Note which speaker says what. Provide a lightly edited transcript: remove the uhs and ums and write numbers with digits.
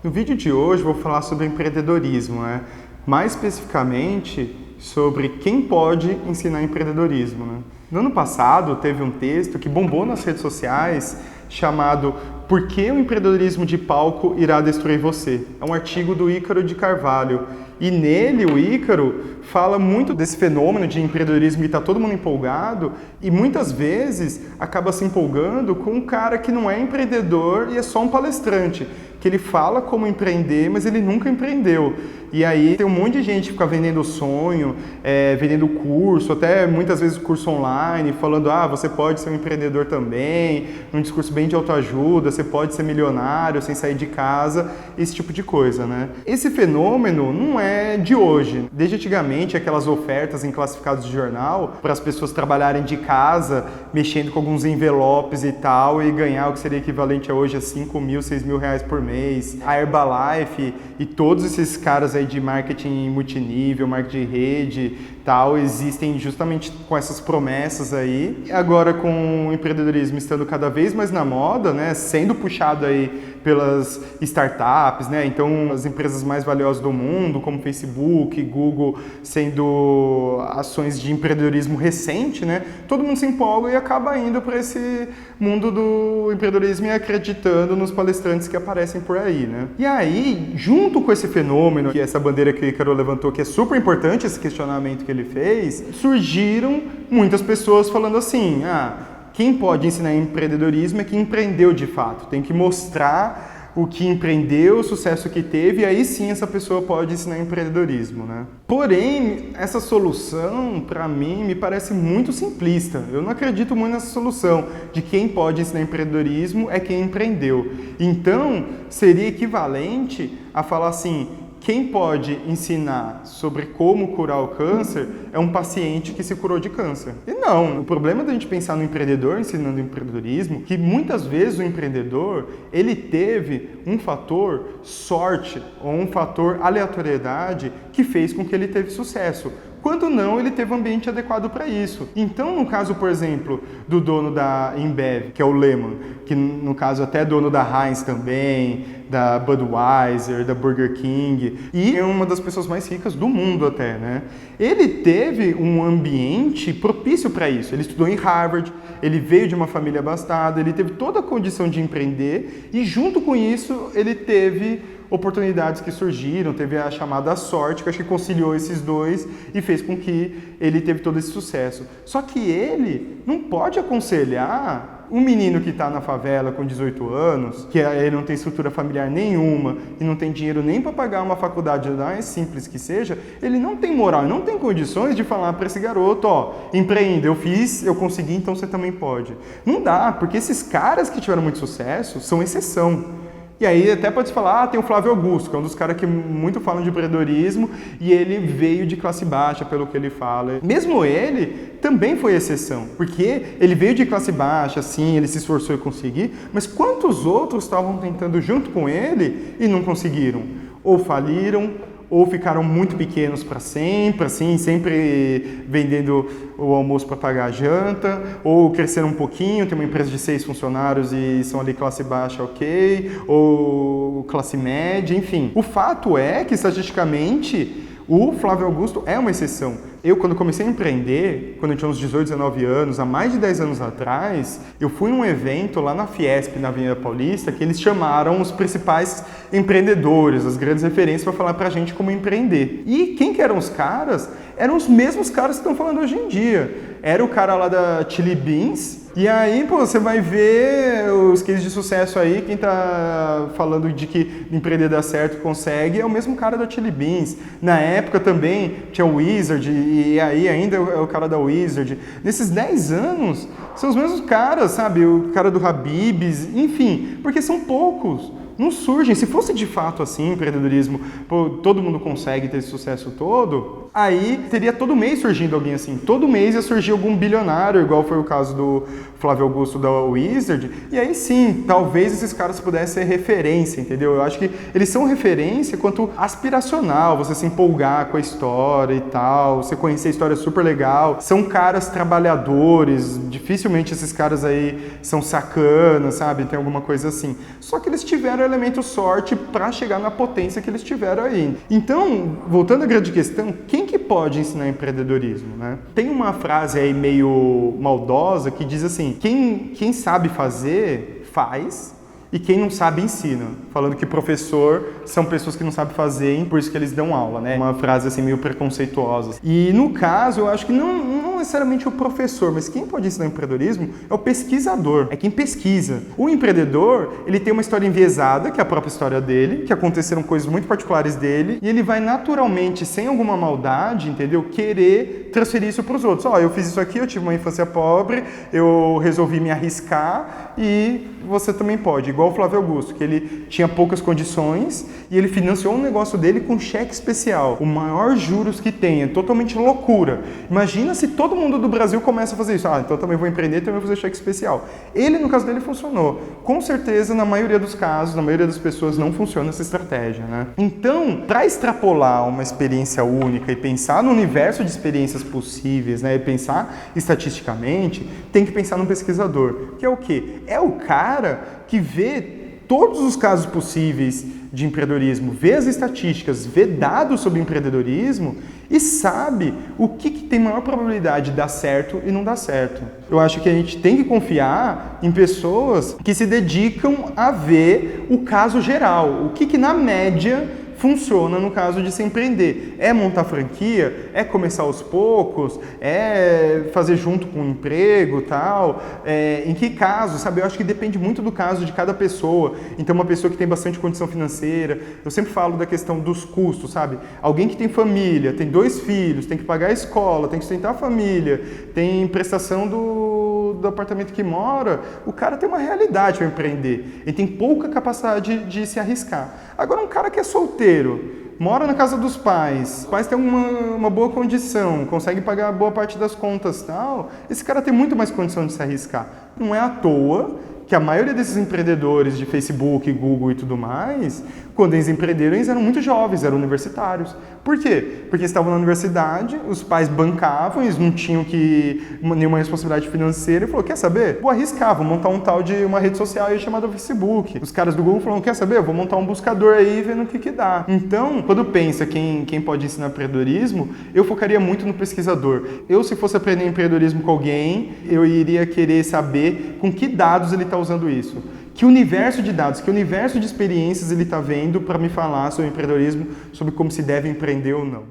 Speaker 1: No vídeo de hoje eu vou falar sobre empreendedorismo, mais especificamente sobre quem pode ensinar empreendedorismo. No ano passado teve um texto que bombou nas redes sociais chamado "Por que o empreendedorismo de palco irá destruir você?". É um artigo do Ícaro de Carvalho e nele o Ícaro fala muito desse fenômeno de empreendedorismo que está todo mundo empolgado e muitas vezes acaba se empolgando com um cara que não é empreendedor e é só um palestrante, que ele fala como empreender, mas ele nunca empreendeu. E aí tem um monte de gente que fica vendendo sonho, vendendo curso, até muitas vezes curso online, falando, você pode ser um empreendedor também, um discurso bem de autoajuda, você pode ser milionário sem sair de casa, esse tipo de coisa, Esse fenômeno não é de hoje. Desde antigamente, aquelas ofertas em classificados de jornal para as pessoas trabalharem de casa, mexendo com alguns envelopes e tal, e ganhar o que seria equivalente a hoje a 5 mil, 6 mil reais por mês. A Herbalife e todos esses caras aí de marketing multinível, marketing de rede, tal, existem justamente com essas promessas aí. Agora com o empreendedorismo estando cada vez mais na moda, sendo puxado aí pelas startups, Então as empresas mais valiosas do mundo, como Facebook, Google, sendo ações de empreendedorismo recente, Todo mundo se empolga e acaba indo para esse mundo do empreendedorismo e acreditando nos palestrantes que aparecem por aí, E aí, junto com esse fenômeno, que essa bandeira que o Ícaro levantou, que é super importante esse questionamento que ele fez, surgiram muitas pessoas falando assim, quem pode ensinar empreendedorismo é quem empreendeu de fato, tem que mostrar o que empreendeu, o sucesso que teve, e aí sim essa pessoa pode ensinar empreendedorismo, Porém, essa solução, para mim, me parece muito simplista. Eu não acredito muito nessa solução de quem pode ensinar empreendedorismo é quem empreendeu. Então, seria equivalente a falar assim, quem pode ensinar sobre como curar o câncer é um paciente que se curou de câncer. E não, o problema da gente pensar no empreendedor ensinando empreendedorismo, que muitas vezes o empreendedor, ele teve um fator sorte ou um fator aleatoriedade que fez com que ele teve sucesso. Quando não, ele teve um ambiente adequado para isso. Então, no caso, por exemplo, do dono da Embev, que é o Lehman, que no caso até é dono da Heinz também, da Budweiser, da Burger King, e é uma das pessoas mais ricas do mundo até, Ele teve um ambiente propício para isso. Ele estudou em Harvard, ele veio de uma família abastada, ele teve toda a condição de empreender e junto com isso ele teve oportunidades que surgiram, teve a chamada sorte, que acho que conciliou esses dois e fez com que ele teve todo esse sucesso. Só que ele não pode aconselhar um menino que está na favela com 18 anos, que ele não tem estrutura familiar nenhuma e não tem dinheiro nem para pagar uma faculdade mais simples que seja, ele não tem moral, não tem condições de falar para esse garoto, empreenda, eu fiz, eu consegui, então você também pode. Não dá, porque esses caras que tiveram muito sucesso são exceção. E aí até pode falar, tem o Flávio Augusto, que é um dos caras que muito falam de empreendedorismo e ele veio de classe baixa, pelo que ele fala. Mesmo ele também foi exceção, porque ele veio de classe baixa, sim, ele se esforçou em conseguir, mas quantos outros estavam tentando junto com ele e não conseguiram? Ou faliram, ou ficaram muito pequenos para sempre, assim, sempre vendendo o almoço para pagar a janta, ou cresceram um pouquinho, tem uma empresa de 6 funcionários e são ali classe baixa, ok, ou classe média, enfim. O fato é que, estatisticamente, o Flávio Augusto é uma exceção. Eu, quando comecei a empreender, quando eu tinha uns 18, 19 anos, há mais de 10 anos atrás, eu fui num evento lá na Fiesp, na Avenida Paulista, que eles chamaram os principais empreendedores, as grandes referências para falar pra gente como empreender. E quem que eram os caras? Eram os mesmos caras que estão falando hoje em dia. Era o cara lá da Chili Beans, e aí, você vai ver os cases de sucesso aí, quem tá falando de que empreender dá certo, consegue, é o mesmo cara da Chili Beans. Na época também tinha o Wizard, e aí ainda é o cara da Wizard. Nesses 10 anos, são os mesmos caras, sabe? O cara do Habib's, enfim, porque são poucos. Não surgem. Se fosse de fato assim, empreendedorismo, todo mundo consegue ter esse sucesso todo, aí teria todo mês surgindo alguém assim. Todo mês ia surgir algum bilionário, igual foi o caso do Flávio Augusto da Wizard, e aí sim, talvez esses caras pudessem ser referência, entendeu? Eu acho que eles são referência quanto aspiracional, você se empolgar com a história e tal, você conhecer a história super legal, são caras trabalhadores, dificilmente esses caras aí são sacanas, sabe? Tem alguma coisa assim. Só que eles tiveram elemento sorte para chegar na potência que eles tiveram aí. Então, voltando à grande questão, quem que pode ensinar empreendedorismo, né? Tem uma frase aí meio maldosa que diz assim, quem sabe fazer, faz, e quem não sabe, ensina. Falando que professor são pessoas que não sabem fazer, por isso que eles dão aula, né? Uma frase assim meio preconceituosa. E no caso, eu acho que não necessariamente o professor, mas quem pode ensinar empreendedorismo é o pesquisador, é quem pesquisa. O empreendedor, ele tem uma história enviesada, que é a própria história dele, que aconteceram coisas muito particulares dele, e ele vai naturalmente, sem alguma maldade, entendeu? Querer transferir isso para os outros. Ó, eu fiz isso aqui, eu tive uma infância pobre, eu resolvi me arriscar e você também pode. Igual o Flávio Augusto, que ele tinha poucas condições e ele financiou um negócio dele com cheque especial. O maior juros que tem, é totalmente loucura. Imagina se todo mundo do Brasil começa a fazer isso. Ah, então também vou empreender, também vou fazer cheque especial. Ele, no caso dele, funcionou. Com certeza, na maioria dos casos, na maioria das pessoas, não funciona essa estratégia, né? Então, para extrapolar uma experiência única e pensar no universo de experiências possíveis, né, e pensar estatisticamente, tem que pensar no pesquisador, que é o quê? É o cara que vê todos os casos possíveis de empreendedorismo, vê as estatísticas, vê dados sobre empreendedorismo e sabe o que tem maior probabilidade de dar certo e não dar certo. Eu acho que a gente tem que confiar em pessoas que se dedicam a ver o caso geral, o que na média funciona no caso de se empreender. É montar franquia? É começar aos poucos? É fazer junto com o emprego e tal? Em que caso, sabe? Eu acho que depende muito do caso de cada pessoa. Então, uma pessoa que tem bastante condição financeira, eu sempre falo da questão dos custos, sabe? Alguém que tem família, tem 2 filhos, tem que pagar a escola, tem que sustentar a família, tem prestação do apartamento que mora, o cara tem uma realidade para empreender. Ele tem pouca capacidade de se arriscar. Agora, um cara que é solteiro, mora na casa dos pais, os pais têm uma boa condição, consegue pagar boa parte das contas e tal, esse cara tem muito mais condição de se arriscar. Não é à toa que a maioria desses empreendedores de Facebook, Google e tudo mais, quando eles empreenderam, eles eram muito jovens, eram universitários. Por quê? Porque estavam na universidade, os pais bancavam, eles não tinham nenhuma responsabilidade financeira e falou, quer saber? Vou arriscar, vou montar um tal de uma rede social aí chamada Facebook. Os caras do Google falaram, quer saber? Eu vou montar um buscador aí vendo o que dá. Então, quando pensa quem pode ensinar empreendedorismo, eu focaria muito no pesquisador. Eu, se fosse aprender empreendedorismo com alguém, eu iria querer saber com que dados ele está usando isso. Que universo de dados, que universo de experiências ele está vendo para me falar sobre empreendedorismo, sobre como se deve empreender ou não.